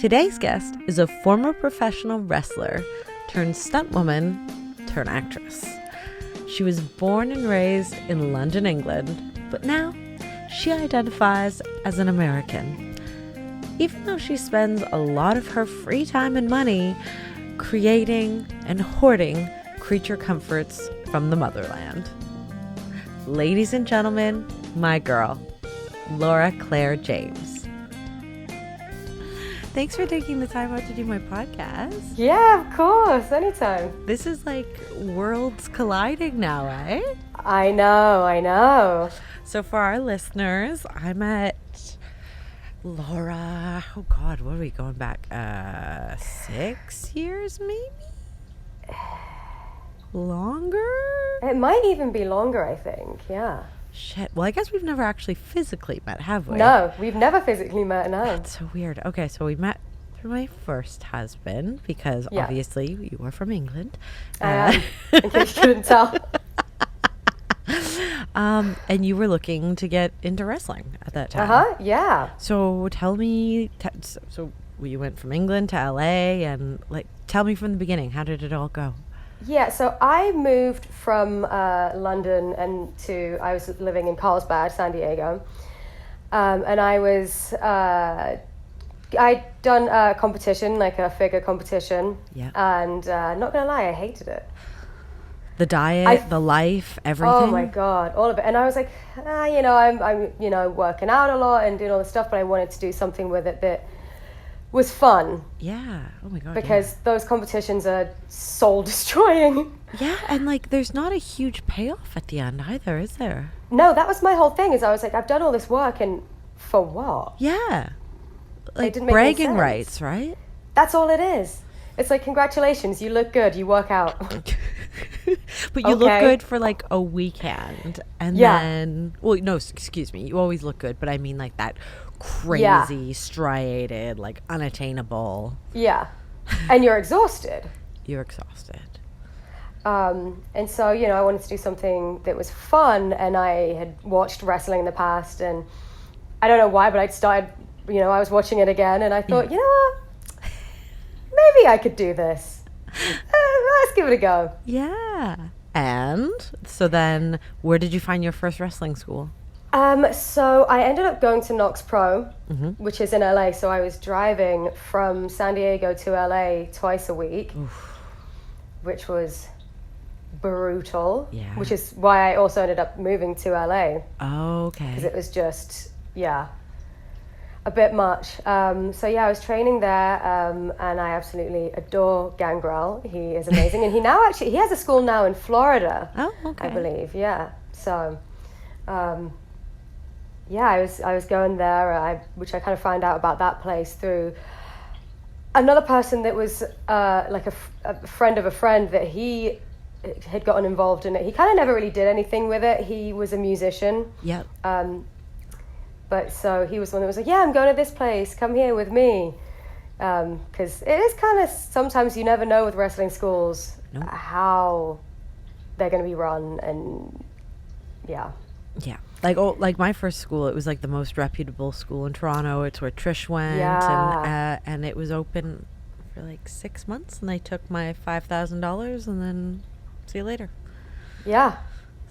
Today's guest is a former professional wrestler turned stunt woman turned actress. She was born and raised in London, England, but now she identifies as an American. Even though she spends a lot of her free time and money creating and hoarding creature comforts from the motherland. Ladies and gentlemen, my girl, Clare James. Thanks for taking the time out to do my podcast. Yeah, of course, anytime. This is like worlds colliding now, eh? I know. So for our listeners, I met Laura, oh God, what are we going back? 6 years maybe? Longer? It might even be longer, I think, yeah. Shit, well I guess we've never actually physically met, have we? No, we've never physically met, no. That's so weird. Okay, so we met through my first husband because obviously you are from England. I am, in case you couldn't tell. And you were looking to get into wrestling at that time. Yeah. So tell me, so you went from England to LA and like, tell me from the beginning, how did it all go? Yeah, so I moved from London I was living in Carlsbad, San Diego. And I'd done a competition, like a figure competition. Yeah. And not gonna lie, I hated it. The diet, the life, everything. Oh my God, all of it. And I was like, I'm working out a lot and doing all this stuff, but I wanted to do something with it that was fun. Yeah. Oh my God. Because those competitions are soul destroying. Yeah, and like there's not a huge payoff at the end either, is there? No, that was my whole thing. Is I was like, I've done all this work, and for what? Yeah. Like it didn't make bragging any sense. rights, right? That's all it is. It's like, congratulations, you look good, you work out. But you look good for like a weekend. And then, well, no, excuse me. You always look good, but I mean like that crazy, striated, like unattainable. Yeah. And you're exhausted. You're exhausted. And so, I wanted to do something that was fun, and I had watched wrestling in the past, and I don't know why, but I'd started, I was watching it again, and I thought, you know what? Maybe I could do this. Let's give it a go. Yeah. And so then where did you find your first wrestling school? So I ended up going to Knox Pro, which is in LA. So I was driving from San Diego to LA twice a week, which was brutal. Yeah. Which is why I also ended up moving to LA. Oh, okay. Because it was just, a bit much. I was training there, and I absolutely adore Gangrel. He is amazing. And he has a school now in Florida. Oh, okay. I believe, yeah. So, I was going there, which I kind of found out about that place through another person that was like a friend of a friend that he had gotten involved in it. He kind of never really did anything with it. He was a musician. Yep. But so he was the one that was like, yeah, I'm going to this place, come here with me. Because it is kind of, sometimes you never know with wrestling schools how they're going to be run, and yeah. Like my first school, it was like the most reputable school in Toronto. It's where Trish went, and it was open for like 6 months, and they took my $5,000 and then see you later. Yeah.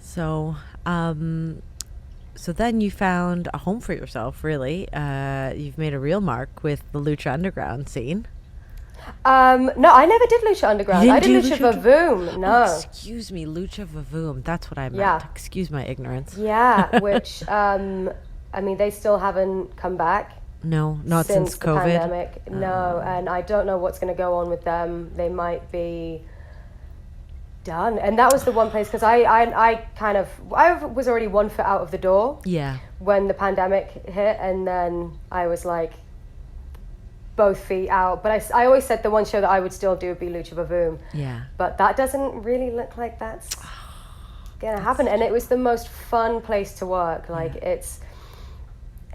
So, so then you found a home for yourself, really. You've made a real mark with the Lucha Underground scene. No, I never did Lucha Underground. I did Lucha Vavoom. No. Oh, excuse me, Lucha Vavoom. That's what I meant. Yeah. Excuse my ignorance. Yeah, which, they still haven't come back. No, not since the COVID. Pandemic. No, and I don't know what's going to go on with them. They might be done. And that was the one place, because I was already 1 foot out of the door. Yeah. When the pandemic hit, and then I was like both feet out. But I always said the one show that I would still do would be Lucha Vavoom. Yeah. But that doesn't really look like that's gonna happen. And it was the most fun place to work. Like it's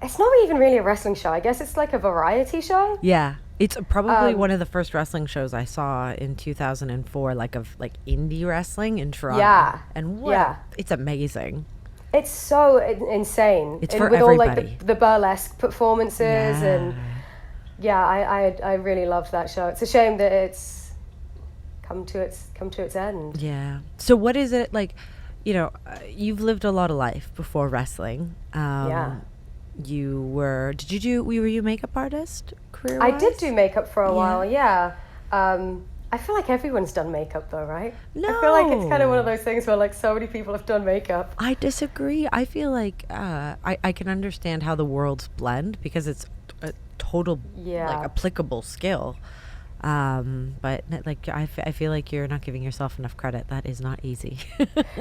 not even really a wrestling show. I guess it's like a variety show. Yeah. It's probably one of the first wrestling shows I saw in 2004, like indie wrestling in Toronto. Yeah. And it's amazing. It's so insane. It's and for with everybody. all like the burlesque performances and yeah, I really loved that show. It's a shame that it's come to its end. Yeah. So what is it like? You've lived a lot of life before wrestling. Yeah. Were you a makeup artist career-wise? I did do makeup for a while, yeah. I feel like everyone's done makeup though, right? No. I feel like it's kind of one of those things where like so many people have done makeup. I disagree. I feel like I can understand how the worlds blend because it's a total like applicable skill. But like I feel like you're not giving yourself enough credit. That is not easy.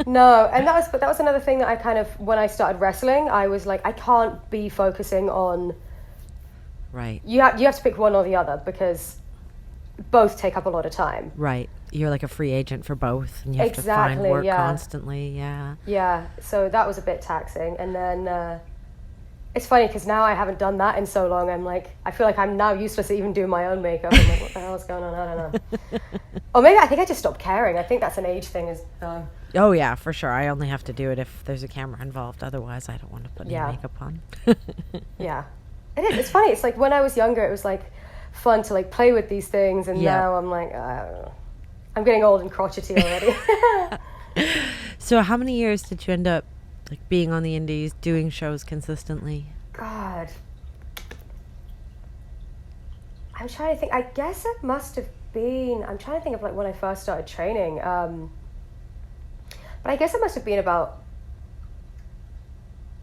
No, and that was another thing that I kind of, when I started wrestling, I was like, I can't be focusing on. Right. You have to pick one or the other because both take up a lot of time. Right. You're like a free agent for both, and you have to find work constantly. Yeah. Yeah. So that was a bit taxing, and then. It's funny because now I haven't done that in so long. I'm like, I feel like I'm now useless at even doing my own makeup. I'm like, what the hell is going on? I don't know. Or maybe I think I just stopped caring. I think that's an age thing. Oh yeah, for sure. I only have to do it if there's a camera involved. Otherwise, I don't want to put any makeup on. Yeah, it is. It's funny. It's like when I was younger, it was like fun to like play with these things, and now I'm like, I don't know. I'm getting old and crotchety already. So, how many years did you end up like being on the indies, doing shows consistently? God. I'm trying to think. I guess it must have been, I'm trying to think of like when I first started training. But I guess it must have been about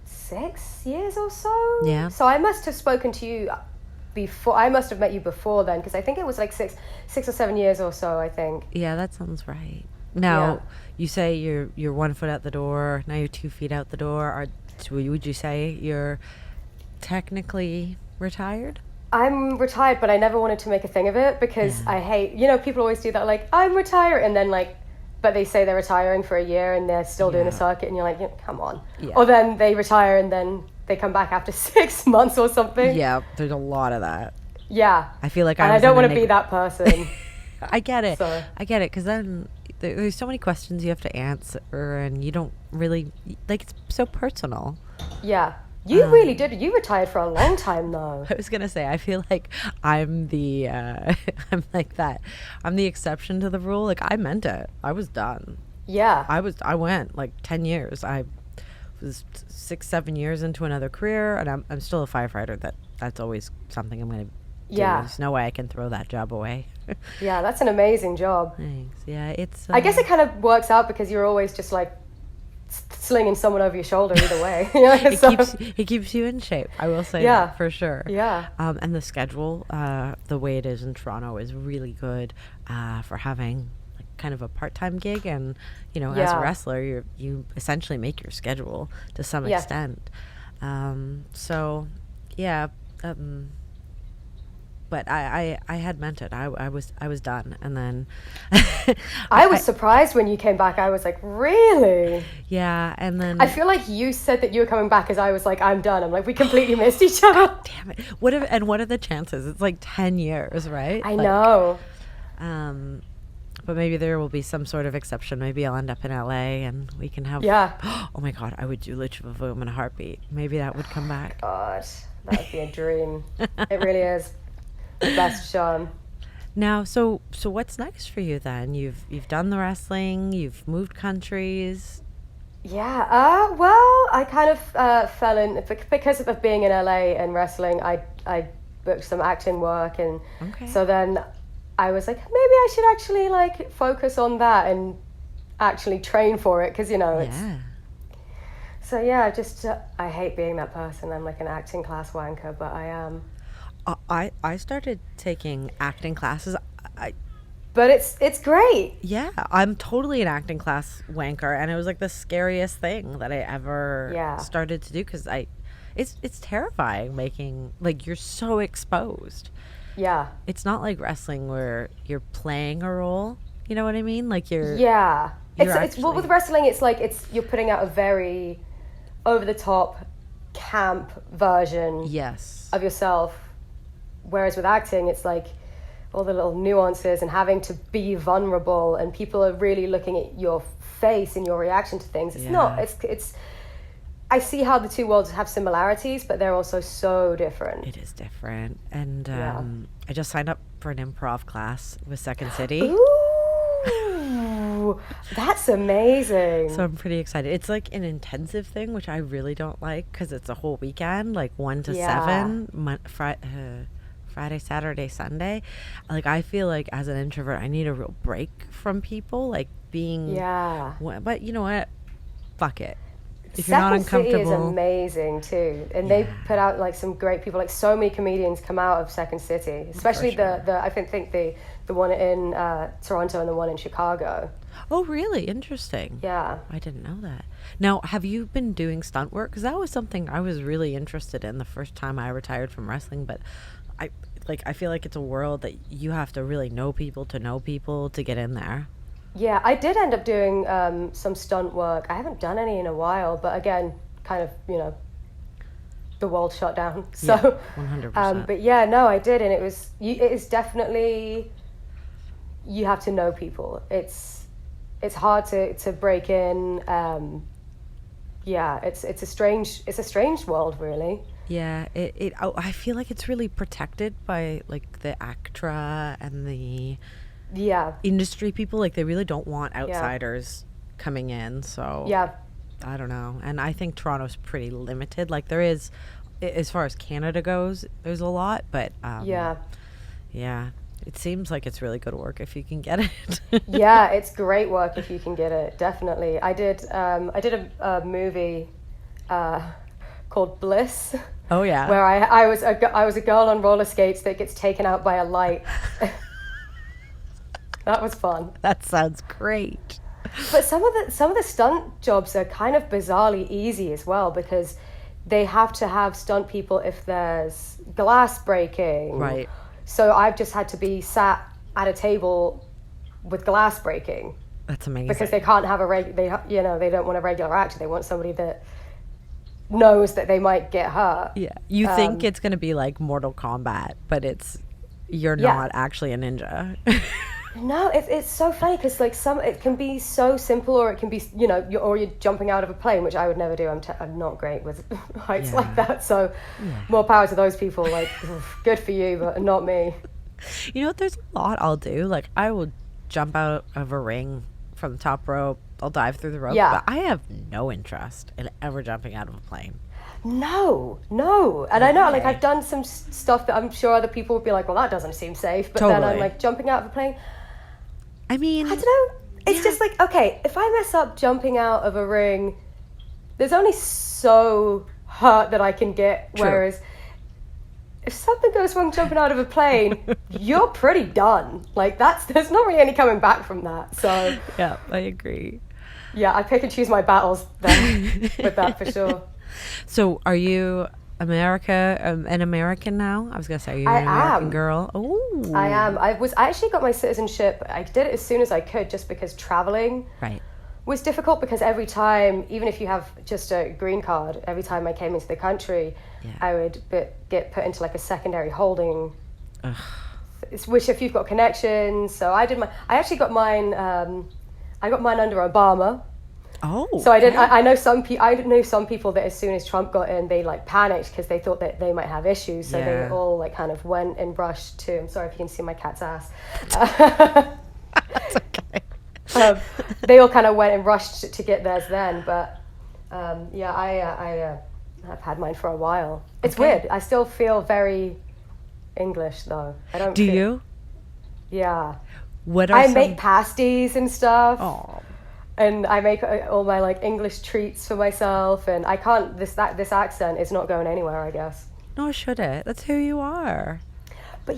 6 years or so. Yeah. So I must have spoken to you before. I must have met you before then, because I think it was like six or 7 years or so, I think. Yeah, that sounds right. Now, you say you're 1 foot out the door. Now you're 2 feet out the door. Would you say you're technically retired? I'm retired, but I never wanted to make a thing of it because I hate, people always do that, like, I'm retired, and then like, but they say they're retiring for a year and they're still doing a circuit, and you're like, come on. Yeah. Or then they retire and then they come back after 6 months or something. Yeah, there's a lot of that. Yeah. I feel like I don't want to be that person. I get it. I get it, because then there's so many questions you have to answer, and you don't really, like, it's so personal. Yeah. You really did. You retired for a long time, though. I was going to say, I feel like I'm the, I'm like that. I'm the exception to the rule. Like, I meant it. I was done. Yeah. I went, like, 10 years. I was 6-7 years into another career, and I'm still a firefighter. That's always something I'm going to do. There's no way I can throw that job away. Yeah, that's an amazing job. Thanks. Yeah, it's... I guess it kind of works out because you're always just, like, slinging someone over your shoulder either way. It keeps you in shape, I will say that for sure. Yeah. And the schedule, the way it is in Toronto, is really good for having like kind of a part-time gig, and as a wrestler, you essentially make your schedule to some extent. But I had meant it. I was done, and then I was surprised when you came back. I was like, really? Yeah, and then I feel like you said that you were coming back as I was like, I'm done. I'm like, we completely missed each other. Damn it! What are the chances? It's like 10 years, right? I know. But maybe there will be some sort of exception. Maybe I'll end up in LA and we can have. Yeah. Oh my God! I would do Lucha Vavoom in a heartbeat. Maybe that would come back. God, that would be a dream. It really is. Best show. Now, so what's next for you then? You've done the wrestling. You've moved countries. Yeah. Well, I kind of fell in because of being in LA and wrestling. I booked some acting work, and so then I was like, maybe I should actually like focus on that and actually train for it, because it's. So yeah, just I hate being that person. I'm like an acting class wanker, but I am. I started taking acting classes. But it's great. Yeah, I'm totally an acting class wanker, and it was like the scariest thing that I ever started to do, because it's terrifying making, like, you're so exposed. Yeah. It's not like wrestling where you're playing a role. You know what I mean? Like you're it's well, with wrestling, it's like you're putting out a very over the top camp version of yourself. Whereas with acting, it's like all the little nuances and having to be vulnerable, and people are really looking at your face and your reaction to things. It's not. It's. I see how the two worlds have similarities, but they're also so different. It is different. And I just signed up for an improv class with Second City. Ooh, that's amazing. So I'm pretty excited. It's like an intensive thing, which I really don't like because it's a whole weekend, like 1 to 7, Friday, Saturday, Sunday. Like, I feel like as an introvert, I need a real break from people, like being. Yeah. But you know what? Fuck it. If you're not uncomfortable. Second City is amazing too, and they put out like some great people. Like, so many comedians come out of Second City, especially the I think the one in Toronto and the one in Chicago. Oh, really? Interesting. Yeah. I didn't know that. Now, have you been doing stunt work? Because that was something I was really interested in the first time I retired from wrestling. But I feel like it's a world that you have to really know people to get in there. Yeah, I did end up doing some stunt work. I haven't done any in a while, but again, kind of, the world shut down. So, yeah, 100%. But yeah, no, I did, and it is definitely, you have to know people. It's hard to break in. Yeah, it's a strange world, really. Yeah, I feel like it's really protected by like the ACTRA and the industry people. Like, they really don't want outsiders coming in. So I don't know. And I think Toronto's pretty limited. Like, there is, as far as Canada goes, there's a lot, but yeah, it seems like it's really good work if you can get it. Yeah, it's great work if you can get it. Definitely. I did a movie called Bliss. Oh yeah. Where I was a girl on roller skates that gets taken out by a light. That was fun. That sounds great. But some of the stunt jobs are kind of bizarrely easy as well, because they have to have stunt people if there's glass breaking. Right. So I've just had to be sat at a table with glass breaking. That's amazing. Because they can't have they don't want a regular actor. They want somebody that knows that they might get hurt. Yeah. You think it's going to be like Mortal Kombat, but you're not actually a ninja. No, it's so funny because like it can be so simple, or it can be or you're jumping out of a plane, which I would never do. I'm not great with heights like that. So more power to those people. Like, good for you, but not me. There's a lot I'll do. Like, I will jump out of a ring from the top rope. I'll dive through the rope. Yeah. But I have no interest in ever jumping out of a plane. No. And I know, like, I've done some stuff that I'm sure other people would be like, well, that doesn't seem safe. But then I'm like, jumping out of a plane. I mean, I don't know. It's just like, okay, if I mess up jumping out of a ring, there's only so hurt that I can get. True. Whereas if something goes wrong jumping out of a plane, you're pretty done. Like, there's not really any coming back from that. So yeah, I agree. Yeah, I pick and choose my battles then with that for sure. So are you an American now? I was going to say, are you an American girl? Oh, I am. I actually got my citizenship. I did it as soon as I could, just because traveling was difficult, because every time, even if you have just a green card, every time I came into the country, I would get put into like a secondary holding, which if you've got connections. So I actually got mine, I got mine under Obama. Oh, so I didn't. I know some people. I knew some people that as soon as Trump got in, they like panicked because they thought that they might have issues. So they all like kind of went and rushed to. I'm sorry if you can see my cat's ass. That's okay. They all kind of went and rushed to get theirs then. But I've had mine for a while. It's weird. I still feel very English though. I don't. Do you? Yeah. I make pasties and stuff. Oh. And I make all my like English treats for myself, and I can't. This accent is not going anywhere, I guess. Nor should it. That's who you are. But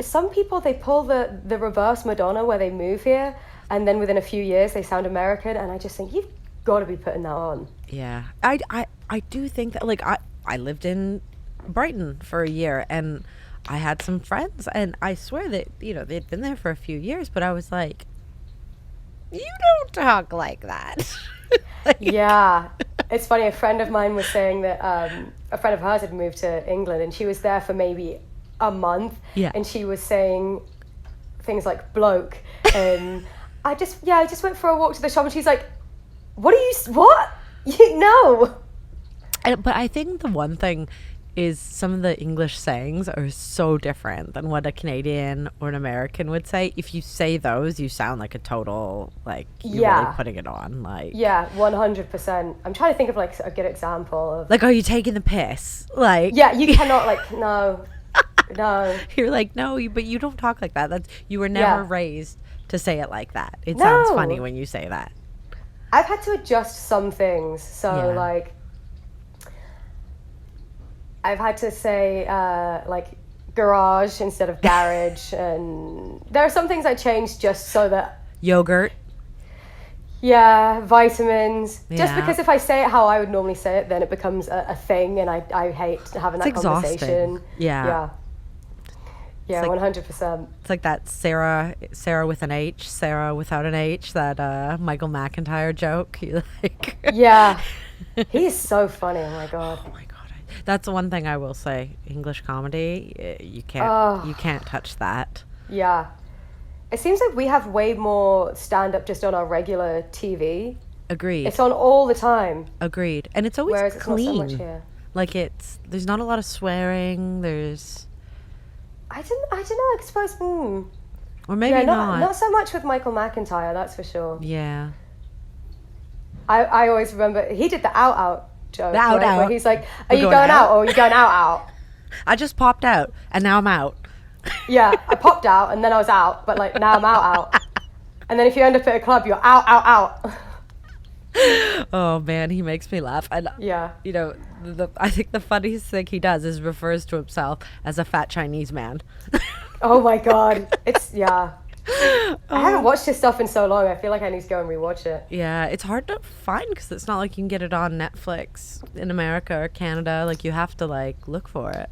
some people, they pull the reverse Madonna, where they move here, and then within a few years they sound American, and I just think you've got to be putting that on. Yeah, I do think that. Like, I lived in Brighton for a year, and I had some friends, and I swear that they'd been there for a few years, but I was like, you don't talk like that. Yeah. It's funny, a friend of mine was saying that a friend of hers had moved to England, and she was there for maybe a month, and she was saying things like bloke, and I just went for a walk to the shop, and she's like, what? No. But I think the one thing is some of the English sayings are so different than what a Canadian or an American would say. If you say those, you sound like a total, like, you're really putting it on. Like, yeah, 100%. I'm trying to think of like a good example of like, are you taking the piss? Like, yeah, you cannot like no. You're like, no, but you don't talk like that. That's you were never raised to say it like that. It sounds funny when you say that. I've had to adjust some things. So like I've had to say like garage instead of garage, and there are some things I changed just so that yogurt. Yeah, vitamins. Yeah. Just because if I say it how I would normally say it, then it becomes a thing, and I hate having that conversation. Yeah. Yeah, 100%. It's like that Sarah with an H, Sarah without an H, that Michael McIntyre joke. Like, yeah, he's so funny. Oh my god. That's the one thing I will say. English comedy, you can't touch that. Yeah, it seems like we have way more stand up just on our regular TV. Agreed. It's on all the time. Agreed, and it's always whereas clean. It's not so much here. Like there's not a lot of swearing. There's. I don't know. I suppose. Or maybe not so much with Michael McIntyre. That's for sure. Yeah. I always remember he did the out joke. The out. Where he's like, "Are you going out or are you going out?" I just popped out and now I'm out. Yeah, I popped out and then I was out, but like now I'm out. And then if you end up at a club, you're out. Oh man, he makes me laugh. And yeah, you know, I think the funniest thing he does is refers to himself as a fat Chinese man. Oh my god, I haven't watched his stuff in so long. I feel like I need to go and rewatch it. Yeah, it's hard to find because it's not like you can get it on Netflix in America or Canada. Like you have to like look for it.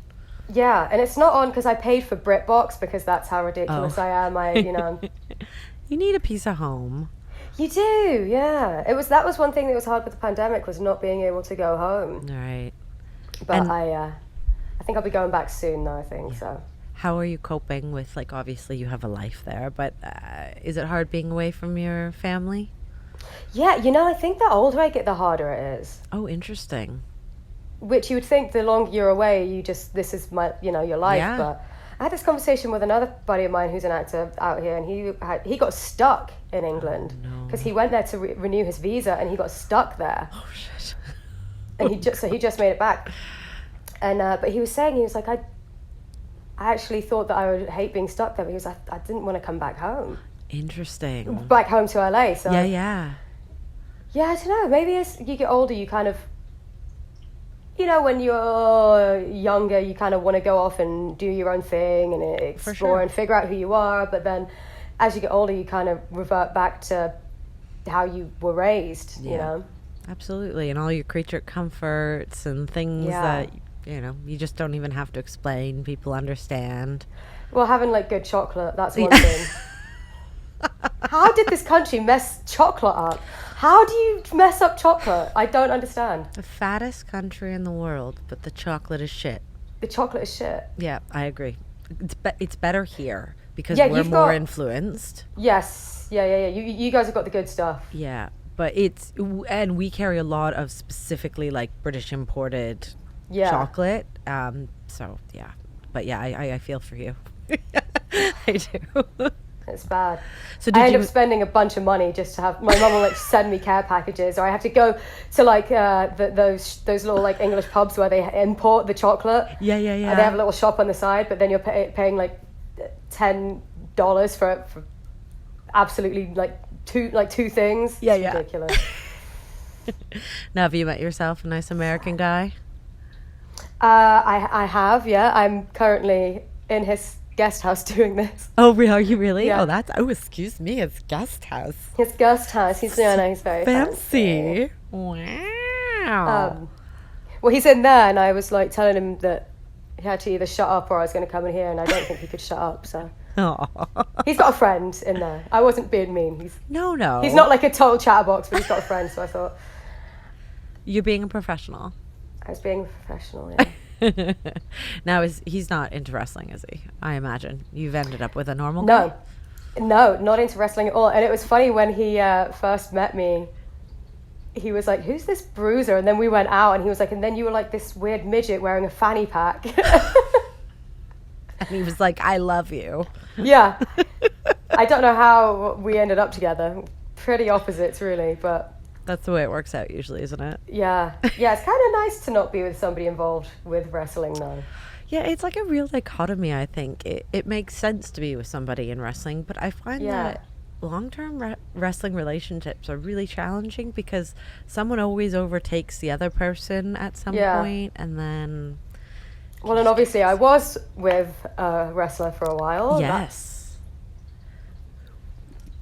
Yeah, and it's not on because I paid for BritBox because that's how ridiculous I am. You need a piece of home. You do, yeah. That was one thing that was hard with the pandemic, was not being able to go home. Right. But I think I'll be going back soon though, I think, so. How are you coping with, like, obviously you have a life there, but is it hard being away from your family? Yeah, I think the older I get, the harder it is. Oh, interesting. Which you would think the longer you're away, this is my, your life, Yeah. But I had this conversation with another buddy of mine who's an actor out here, and he got stuck in England because he went there to renew his visa, and he got stuck there. Oh shit! And he just made it back, and but he was saying, he was like, I actually thought that I would hate being stuck there, but he was like, I didn't want to come back home. Interesting. Back home to LA. So yeah. I don't know. Maybe as you get older, you kind of. When you're younger, you kind of want to go off and do your own thing and explore and figure out who you are. But then as you get older, you kind of revert back to how you were raised, you know? Absolutely. And all your creature comforts and things that, you just don't even have to explain. People understand. Well, having like good chocolate, that's one thing. How did this country mess chocolate up? How do you mess up chocolate? I don't understand. The fattest country in the world, but the chocolate is shit. The chocolate is shit. Yeah, I agree. It's better here because we're more influenced. Yes. Yeah. You guys have got the good stuff. Yeah, but and we carry a lot of specifically like British imported chocolate. So yeah, but yeah, I feel for you. I do. It's bad. So I end up spending a bunch of money just to have my mum will like send me care packages, or I have to go to like those little like English pubs where they import the chocolate. Yeah. And they have a little shop on the side, but then you're paying like $10 for absolutely like two things. Yeah, it's ridiculous. Now, have you met yourself a nice American guy? I have. Yeah, I'm currently in his guest house doing this. Oh, are you really? Yeah. Excuse me, his guest house. His guest house. He's very fancy. Wow. Well, he's in there, and I was like telling him that he had to either shut up or I was going to come in here, and I don't think he could shut up. So he's got a friend in there. I wasn't being mean. No. He's not like a total chatterbox, but he's got a friend. So I thought you're being a professional. I was being a professional. Yeah. Now he's not into wrestling, is he? I imagine you've ended up with a normal guy? No, not into wrestling at all. And it was funny when he first met me. he was like, who's this bruiser? And then we went out and he was like, and then you were like this weird midget wearing a fanny pack. And he was like, I love you. Yeah. I don't know how we ended up together. Pretty opposites, really, but... That's the way it works out usually, isn't it? Yeah. Yeah, it's kind of nice to not be with somebody involved with wrestling, though. Yeah, it's like a real dichotomy, I think. It makes sense to be with somebody in wrestling, but I find that long-term wrestling relationships are really challenging because someone always overtakes the other person at some point, and then... Well, and obviously I was with a wrestler for a while. Yes.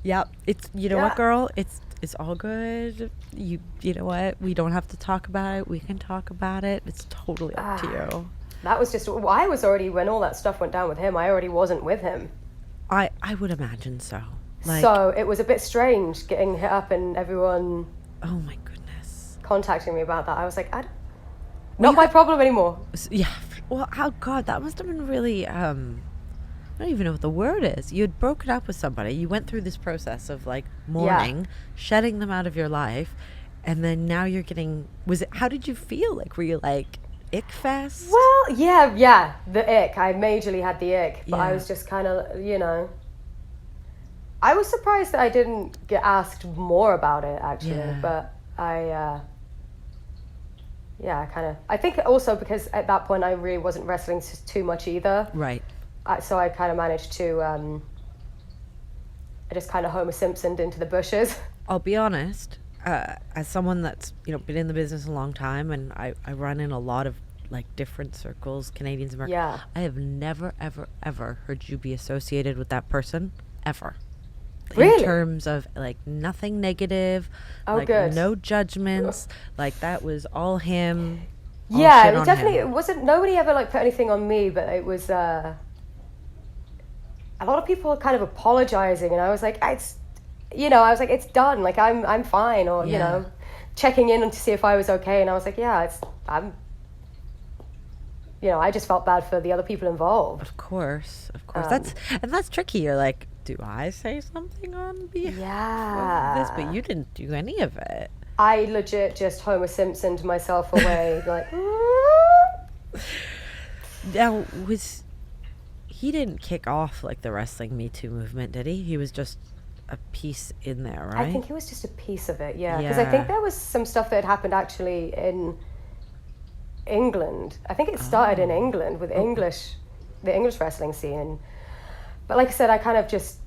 Yep. It's, you know what, girl? It's all good. You know what? We don't have to talk about it. We can talk about it. It's totally up to you. That was just... I was already... When all that stuff went down with him, I already wasn't with him. I would imagine so. Like, so it was a bit strange getting hit up and everyone... Oh, my goodness. Contacting me about that. I was like, not my problem anymore. Yeah. Well, oh God, that must have been really, I don't even know what the word is. You had broken up with somebody. You went through this process of like mourning, shedding them out of your life. And then now you're getting, how did you feel? Like, were you like ick fest? Well, yeah. The ick. I majorly had the ick, but I was just kind of, I was surprised that I didn't get asked more about it actually, but I think also because at that point I really wasn't wrestling too much either. Right. So I kind of managed to, I just kind of Homer Simpsoned into the bushes. I'll be honest, as someone that's, been in the business a long time and I run in a lot of like different circles, Canadians, Americans. I have never, ever, ever heard you be associated with that person, ever. Really? In terms of like nothing negative, good. No judgments, like that was all him. Yeah, it definitely it wasn't. Nobody ever like put anything on me, but it was a lot of people kind of apologizing, and I was like, it's done. Like I'm fine, or checking in to see if I was okay, and I was like, I'm. I just felt bad for the other people involved. Of course. That's tricky. You're like, do I say something on behalf of this? But you didn't do any of it. I legit just Homer Simpsoned myself away, like. Now, he didn't kick off like the wrestling Me Too movement, did he? He was just a piece in there, right? I think he was just a piece of it, because I think there was some stuff that had happened actually in England. I think it started in England with the English wrestling scene. But like I said, I kind of just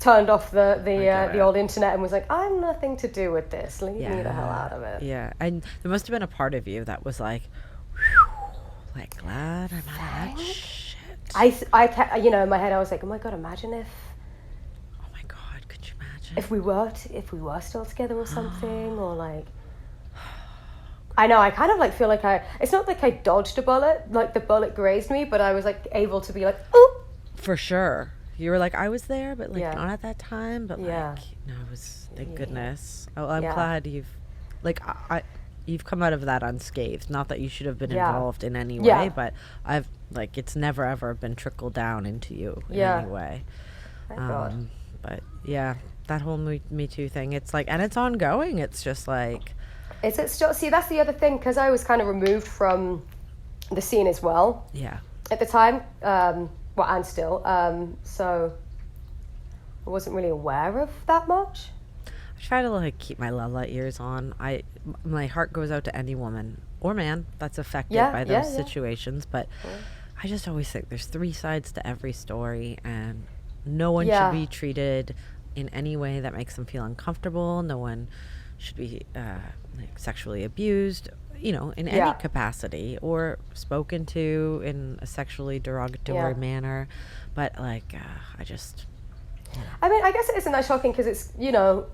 turned off the old internet and was like, I'm nothing to do with this. Leave me the hell out of it. Yeah, and there must have been a part of you that was like, whew, like glad I'm out of that shit. I in my head I was like, oh my God, imagine if. Oh my God, could you imagine? If we were still together or something, or like. I know, I kind of like feel like it's not like I dodged a bullet, like the bullet grazed me, but I was like able to be like, oh. For sure. You were like, I was there, but like not at that time, but like, no, it was, thank goodness. Oh, I'm glad you've, like, you've come out of that unscathed. Not that you should have been involved in any way, but I've, like, it's never ever been trickled down into you in any way. Thank God. But yeah, that whole Me Too thing, it's like, and it's ongoing. It's just like, is it still? See, that's the other thing, because I was kind of removed from the scene as well. Yeah. At the time, and still, so I wasn't really aware of that much. I try to like keep my Lala ears on. My heart goes out to any woman or man that's affected by those situations, but I just always think there's three sides to every story, and no one should be treated in any way that makes them feel uncomfortable. No one should be like sexually abused, in any capacity, or spoken to in a sexually derogatory manner. But like, I just. I mean, I guess it isn't that shocking because it's,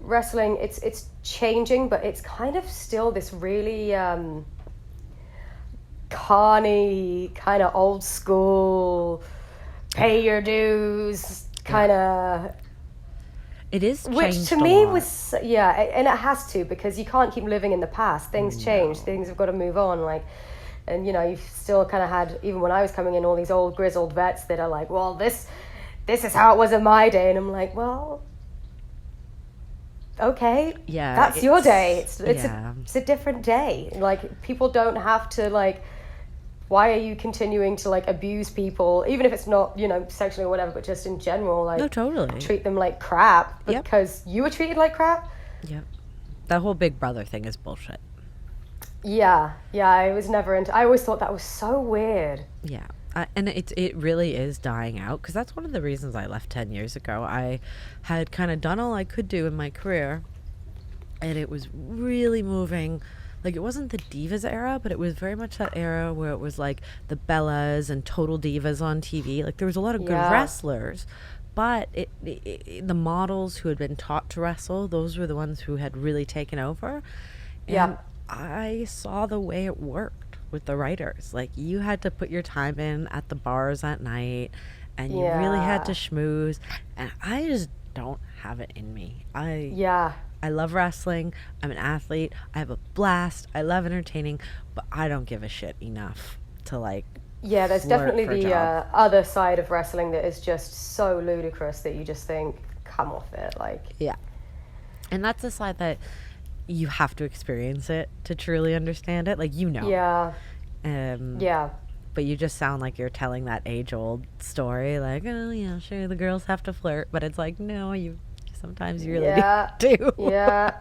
wrestling. It's changing, but it's kind of still this really carny, kind of old school, pay your dues kind of. It is changed, which to me was and it has to, because you can't keep living in the past. Things change. Things have got to move on. Like, and you've still kind of had, even when I was coming in, all these old grizzled vets that are like, well, this is how it was in my day, and I'm like, well, okay, Yeah, that's your day. It's yeah. it's a different day. Like, people don't have to, like, why are you continuing to, like, abuse people, even if it's not, you know, sexually or whatever, but just in general, like, No, totally. treat them like crap Yep. because you were treated like crap? Yep. That whole Big Brother thing is bullshit. Yeah, I was never into. I always thought that was so weird. Yeah. And it really is dying out, because that's one of the reasons I left 10 years ago. I had kind of done all I could do in my career, and it was really moving. Like, it wasn't the Divas era, but it was very much that era where it was like the Bellas and Total Divas on TV. Like, there was a lot of good Yeah. wrestlers, but the models who had been taught to wrestle, those were the ones who had really taken over. And Yeah. I saw the way it worked with the writers. Like, you had to put your time in at the bars at night, and you really had to Yeah. schmooze. And I just don't have it in me. Yeah. I love wrestling. I'm an athlete. I have a blast. I love entertaining, but I don't give a shit enough to, like, Yeah, there's flirt definitely for a the job. other side of wrestling that is just so ludicrous that you just think, come off it. Like, Yeah. And that's the side that you have to experience it to truly understand it. Like, you know. yeah, Yeah. But you just sound like you're telling that age-old story, like, oh, yeah, sure, the girls have to flirt. But it's like, no, sometimes you really yeah, do. yeah,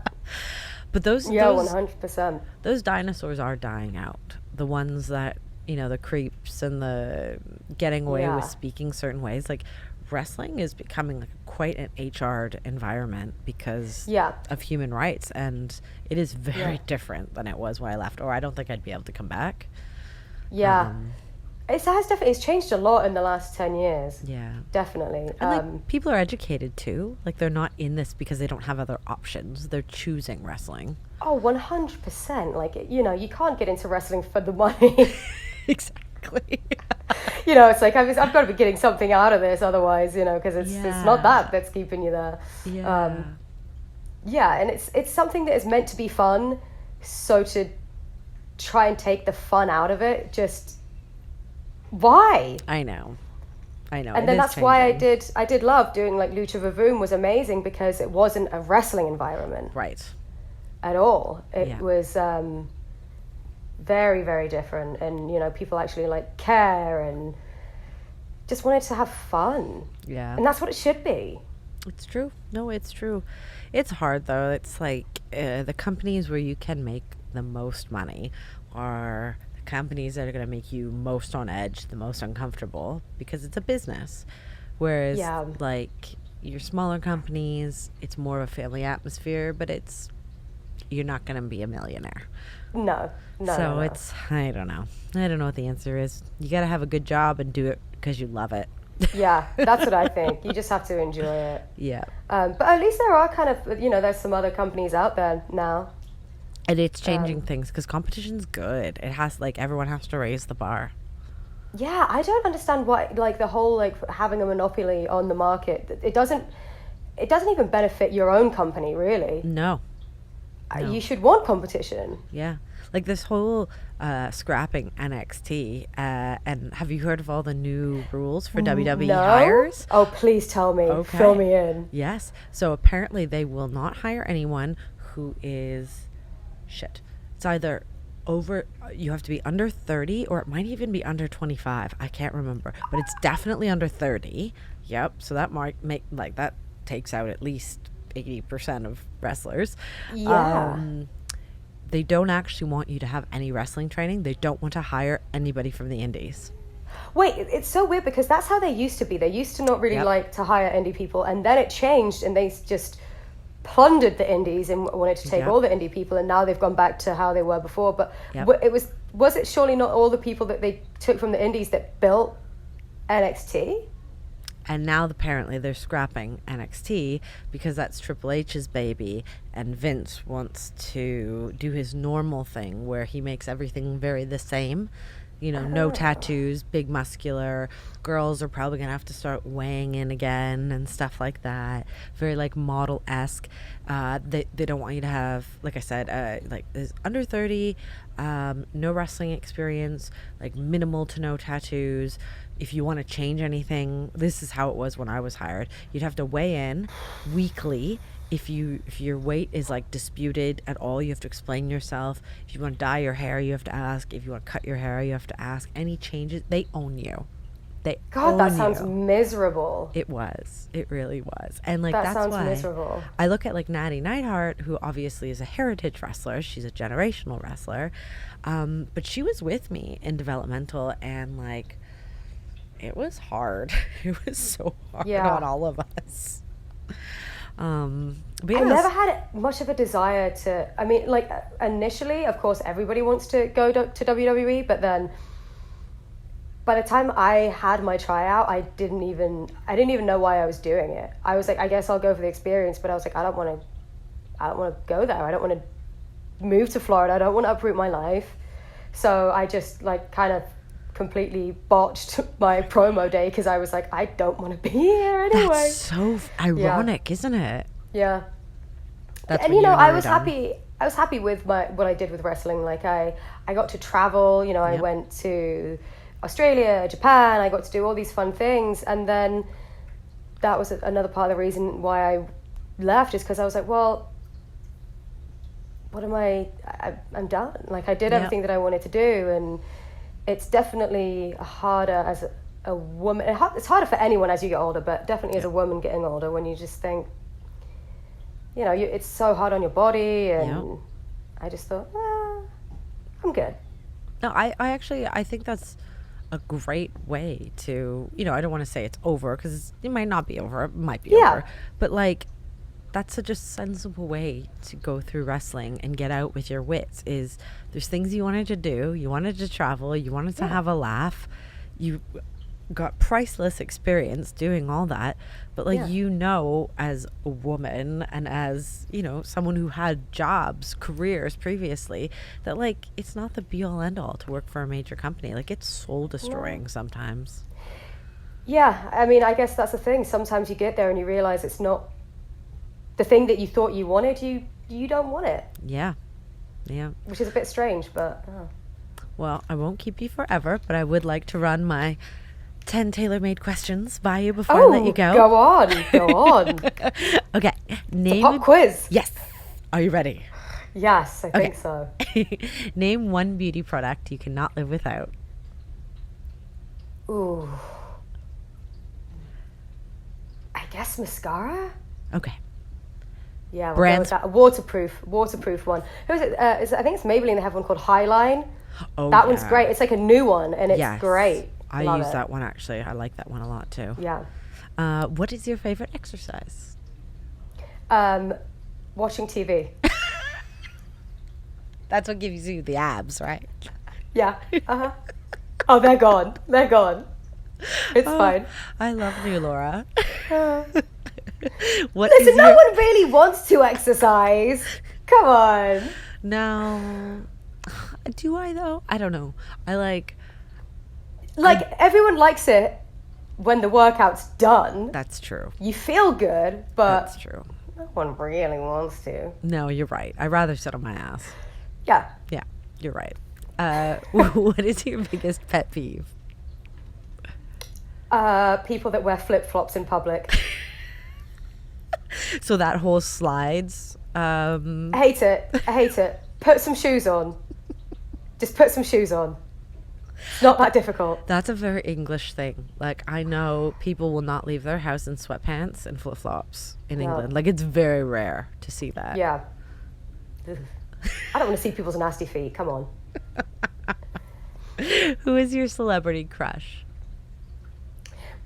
But those 100%. those dinosaurs are dying out. The ones that, the creeps and the getting away Yeah. with speaking certain ways. Like, wrestling is becoming like quite an HR'd environment because Yeah. of human rights, and it is very Yeah. different than it was when I left, or I don't think I'd be able to come back. Yeah. It's changed a lot in the last 10 years. Yeah. Definitely. And like, people are educated too. Like, they're not in this because they don't have other options. They're choosing wrestling. Oh, 100%. Like, you can't get into wrestling for the money. Exactly. It's like, I've got to be getting something out of this otherwise, because it's not that's keeping you there. Yeah. Yeah, and it's something that is meant to be fun, so to try and take the fun out of it, just why? I know. And then that's why I did love doing, like, Lucha Vavoom was amazing, because it wasn't a wrestling environment Right. at all. It Yeah. was very, very different, and people actually, like, care and just wanted to have fun. Yeah. And that's what it should be. It's true. No, it's true. It's hard, though. It's like the companies where you can make the most money are the companies that are going to make you most on edge, the most uncomfortable, because it's a business. Whereas, Yeah. like, your smaller companies, it's more of a family atmosphere, but you're not going to be a millionaire. No. So no. it's, I don't know. I don't know what the answer is. You got to have a good job and do it because you love it. Yeah, that's what I think. You just have to enjoy it. Yeah. But at least there are kind of, there's some other companies out there now. And it's changing things because competition's good. It has, like, everyone has to raise the bar. Yeah, I don't understand why, like, the whole, like, having a monopoly on the market, it doesn't even benefit your own company, really. No. You should want competition. Yeah. Like, this whole scrapping NXT, and have you heard of all the new rules for WWE No? hires? Oh, please tell me. Okay. Fill me in. Yes. So apparently they will not hire anyone who is It's either you have to be under 30, or it might even be under 25. I can't remember, but it's definitely under 30. Yep. So that might make, like, that takes out at least 80% of wrestlers. Yeah. They don't actually want you to have any wrestling training. They don't want to hire anybody from the indies. Wait, it's so weird, because that's how they used to be. They used to not really Yep. like to hire indie people, and then it changed, and they just plundered the indies and wanted to take Yep. all the indie people, and now they've gone back to how they were before. But Yep. was it surely not all the people that they took from the indies that built NXT? And now apparently they're scrapping NXT because that's Triple H's baby, and Vince wants to do his normal thing where he makes everything very the same. No tattoos, big muscular. Girls are probably going to have to start weighing in again and stuff like that. Very, like, model-esque. They don't want you to have, like I said, like, is under 30, no wrestling experience, like, minimal to no tattoos. If you want to change anything, this is how it was when I was hired. You'd have to weigh in weekly if your weight is like disputed at all, you have to explain yourself. If you want to dye your hair, you have to ask. If you want to cut your hair, you have to ask. Any changes, they own you. God, that sounds miserable. It was. It really was. And like That that's sounds why miserable. I look at like Natty Neidhart, who obviously is a heritage wrestler. She's a generational wrestler. But she was with me in developmental, and like it was hard. It was so hard on all of us. But I never had much of a desire to, I mean, like initially, of course, everybody wants to go to WWE, but then by the time I had my tryout, I didn't even know why I was doing it. I was like, I guess I'll go for the experience, but I was like, I don't want to go there. I don't want to move to Florida. I don't want to uproot my life. So I just like kind of completely botched my promo day because I was like, I don't want to be here anyway. That's so ironic, isn't it? Yeah. That's and I was happy. I was happy with what I did with wrestling. Like I got to travel. I went to Australia, Japan. I got to do all these fun things, and then that was another part of the reason why I left, is because I was like, well, what am I'm done. Like I did everything that I wanted to do, and it's definitely harder as a woman. It's harder for anyone as you get older, but definitely as a woman getting older, when you just think, it's so hard on your body, and I just thought, I'm good. No, I think that's a great way to, I don't want to say it's over, because it might not be over, it might be over, but like that's such a sensible way to go through wrestling and get out with your wits. Is there's things you wanted to do, you wanted to travel, you wanted to have a laugh, you got priceless experience doing all that, but like as a woman and as someone who had careers previously, that like it's not the be all end all to work for a major company. Like it's soul destroying sometimes. I mean, I guess that's the thing. Sometimes you get there and you realize it's not the thing that you thought you wanted. You don't want it. Yeah Which is a bit strange, but well, I won't keep you forever, but I would like to run my 10 tailor-made questions by you before I let you go. Go on. Okay. Name a pop quiz. Yes. Are you ready? Yes, I think so. Name one beauty product you cannot live without. Ooh. I guess mascara? Okay. Yeah, we'll Brands. go with that. Waterproof one. Who is it? I think it's Maybelline. They have one called Highline. Oh, that one's great. It's like a new one, and it's great. I use that one, actually. I like that one a lot, too. Yeah. What is your favorite exercise? Watching TV. That's what gives you the abs, right? Yeah. Uh-huh. Oh, they're gone. It's fine. I love you, Laura. Listen, no one really wants to exercise. Come on. No. Do I, though? I don't know. Everyone likes it when the workout's done. That's true. You feel good, but that's true. No one really wants to. No, you're right. I'd rather sit on my ass. Yeah. Yeah, you're right. What is your biggest pet peeve? People that wear flip-flops in public. So that whole slides. I hate it. Put some shoes on. Just put some shoes on. It's not that difficult. That's a very English thing. Like, I know people will not leave their house in sweatpants and flip-flops in England. Like, it's very rare to see that. Yeah. I don't want to see people's nasty feet. Come on. Who is your celebrity crush?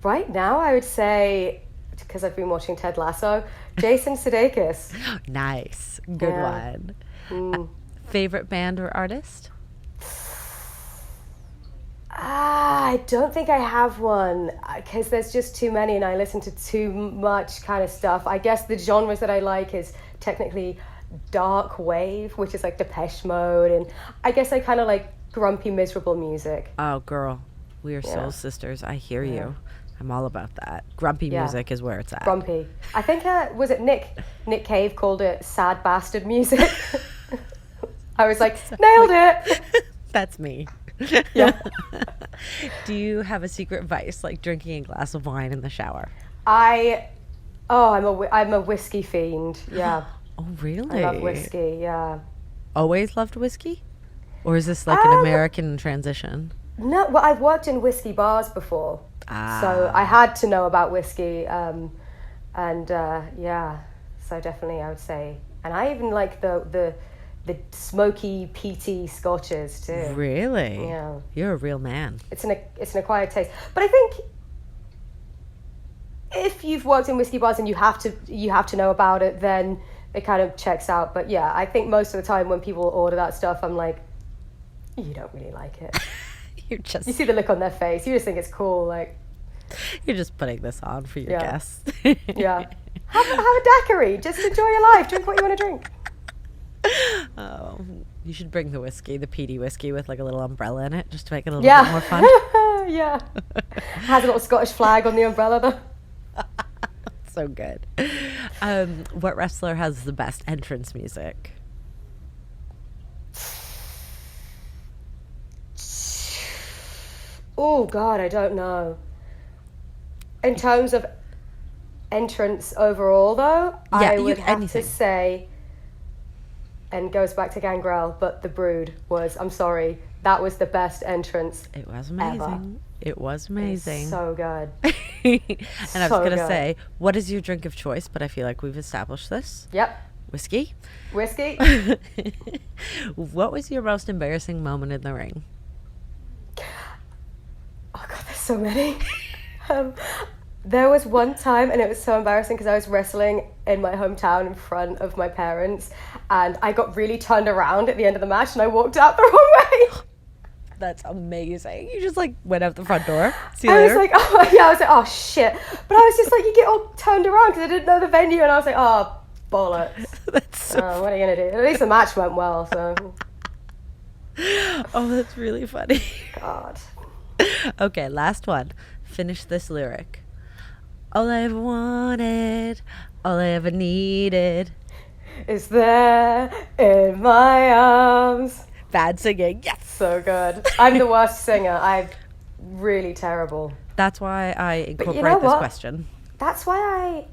Right now, I would say, because I've been watching Ted Lasso, Jason Sudeikis. Nice. Good one. Favorite band or artist? I don't think I have one, because there's just too many and I listen to too much kind of stuff. I guess the genres that I like is technically dark wave, which is like Depeche Mode, and I guess I kind of like grumpy, miserable music. Oh, girl, we are soul sisters. I hear you. I'm all about that. Grumpy music is where it's at. Grumpy. I think, was it Nick Cave called it sad bastard music? I was like, nailed it. That's me. Yeah. Do you have a secret vice, like drinking a glass of wine in the shower? I Oh, I'm a whiskey fiend. Yeah, Oh, really? I love whiskey. Yeah. Always loved whiskey? Or is this like an American transition? No, well, I've worked in whiskey bars before, so I had to know about whiskey. And yeah, so definitely I would say, and I even like the smoky, peaty scotches too. Really? Yeah. You're a real man. It's an acquired taste, but I think if you've worked in whiskey bars and you have to know about it, then it kind of checks out. But yeah, I think most of the time when people order that stuff, I'm like, you don't really like it. You see the look on their face. You just think it's cool, like. You're just putting this on for your guests. Yeah. Have a daiquiri. Just enjoy your life. Drink what you want to drink. Oh, you should bring the whiskey, the peaty whiskey with like a little umbrella in it, just to make it a little bit more fun. Yeah. Has a little Scottish flag on the umbrella though. So good. What wrestler has the best entrance music? Oh God, I don't know. In terms of entrance overall, though, I would have to say, and goes back to Gangrel, but the Brood was, I'm sorry, that was the best entrance. It was amazing. Ever. It was amazing. So good. And I was going to say, what is your drink of choice? But I feel like we've established this. Yep. Whiskey? Whiskey. What was your most embarrassing moment in the ring? Oh God, there's so many. There was one time, and it was so embarrassing because I was wrestling in my hometown in front of my parents, and I got really turned around at the end of the match, and I walked out the wrong way. That's amazing. You just like went out the front door. See you later. I was like, oh yeah, I was like, oh shit. But I was just like, you get all turned around because I didn't know the venue, and I was like, oh bollocks. That's so what are you gonna do? At least the match went well, so. Oh, that's really funny. God. Okay, last one. Finish this lyric. All I ever wanted, all I ever needed is there in my arms. Bad singing. Yes. So good. I'm the worst singer. I'm really terrible. That's why I incorporate this question. That's why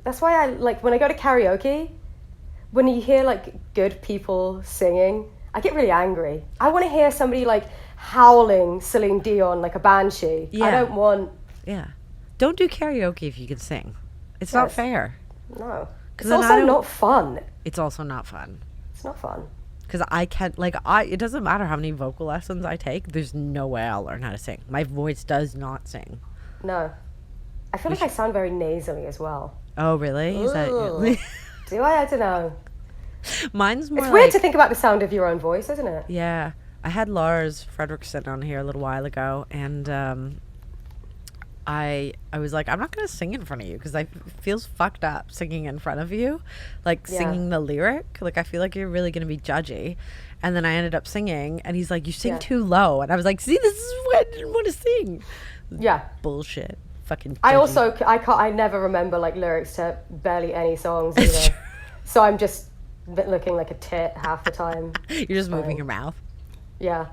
I like when I go to karaoke, when you hear like good people singing, I get really angry. I want to hear somebody like howling Celine Dion like a banshee. Yeah. I don't want. Yeah. Don't do karaoke if you can sing. It's not fair. No. It's also not fun. It's also not fun. It's not fun. Because I can't, it doesn't matter how many vocal lessons I take, there's no way I'll learn how to sing. My voice does not sing. No. I feel like I sound very nasally as well. Oh, really? Is that... Do I? I don't know. Mine's more It's weird to think about the sound of your own voice, isn't it? Yeah. I had Lars Fredrickson on here a little while ago, and I was like, I'm not going to sing in front of you because it feels fucked up singing in front of you, singing the lyric. Like, I feel like you're really going to be judgy. And then I ended up singing, and he's like, you sing too low. And I was like, see, this is why I didn't want to sing. Yeah. Bullshit. Fucking judgy. I never remember, lyrics to barely any songs either. So I'm just looking like a tit half the time. You're just moving your mouth. Yeah.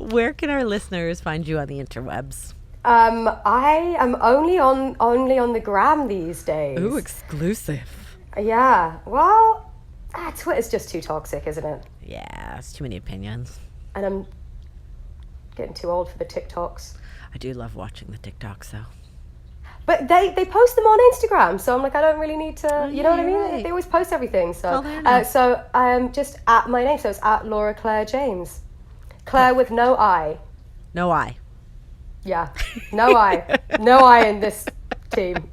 Where can our listeners find you on the interwebs? I am only on the gram these days. Ooh, exclusive. Yeah. Well, Twitter's just too toxic, isn't it? Yeah, it's too many opinions. And I'm getting too old for the TikToks. I do love watching the TikToks, though. But they post them on Instagram, so I'm like, I don't really need to, you know what I mean? Right. They always post everything, so so I'm just at my name, so it's at Laura Clare James. Claire with no I. No I. Yeah, no I. No I in this team.